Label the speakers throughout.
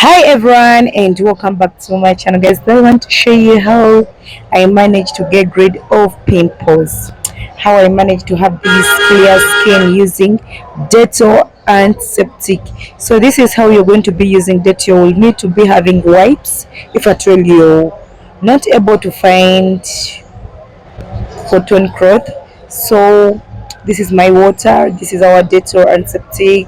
Speaker 1: Hi everyone and welcome back to my channel, guys. I want to show you how I managed to get rid of pimples, how I managed to have this clear skin using Dettol Antiseptic. So this is how you're going to be using Dettol. You'll need to be having wipes if at all you're not able to find cotton cloth. So this is my water, this is our Dettol Antiseptic.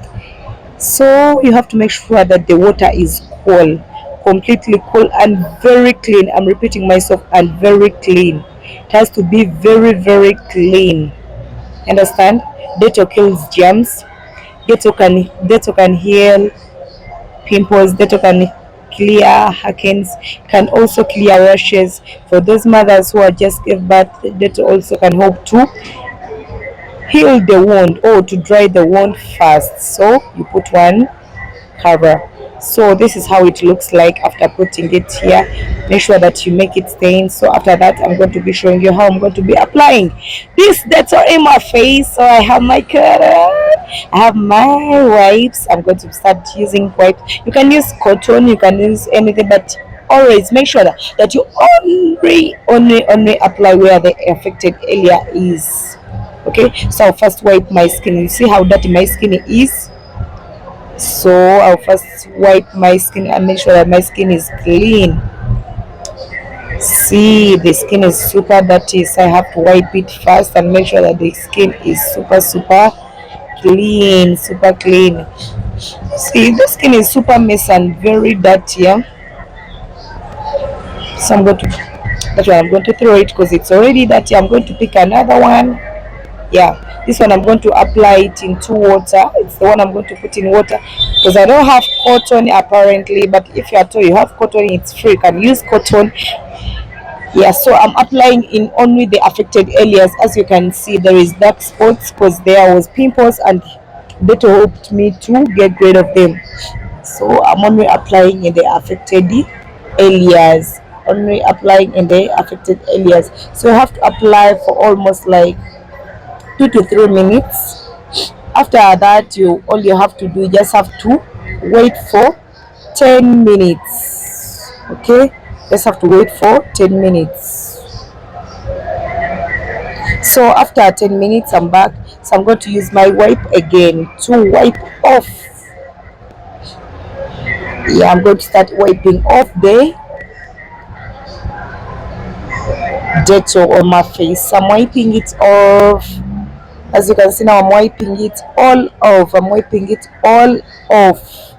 Speaker 1: So you have to make sure that the water is cool, completely cool and very clean. I'm repeating myself, and very clean. It has to be very clean. Understand? Dettol kills germs. Dettol can heal pimples. Dettol can clear acnes, can also clear rashes. For those mothers who are just gave birth, Dettol also can help to heal the wound or to dry the wound fast. So you put one cover. So this is how it looks like after putting it here. Make sure that you make it stain. So after that, I'm going to be showing you how I'm going to be applying this Dettol in my face. So I have my cutter, I have my wipes. I'm going to start using wipes. You can use cotton, you can use anything, but always make sure that you only apply where the affected area is. Okay, so I'll first wipe my skin. You see how dirty my skin is? So I'll first wipe my skin and make sure that my skin is clean. See, the skin is super dirty, so I have to wipe it first and make sure that the skin is super clean, super clean. See, the skin is super messy and very dirty, yeah? So that's why I'm going to throw it because it's already dirty. I'm going to pick another one. Yeah, this one I'm going to apply it into water. It's the one I'm going to put in water because I don't have cotton apparently, but if you are told you have cotton, it's free, you can use cotton. Yeah, so I'm applying in only the affected areas. As you can see, there is dark spots because there was pimples, and that helped me to get rid of them. So I'm only applying in the affected areas, only applying in the affected areas. So you have to apply for almost like 2 to 3 minutes. After that, all you have to do, just have to wait for 10 minutes. Okay, just have to wait for 10 minutes. So after 10 minutes, I'm back. So I'm going to use my wipe again to wipe off. Yeah, I'm going to start wiping off the Dettol on my face. I'm wiping it off. As you can see now, I'm wiping it all off. I'm wiping it all off.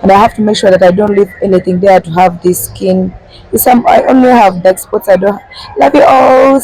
Speaker 1: And I have to make sure that I don't leave anything there to have this skin. I only have dark spots. I don't love you all.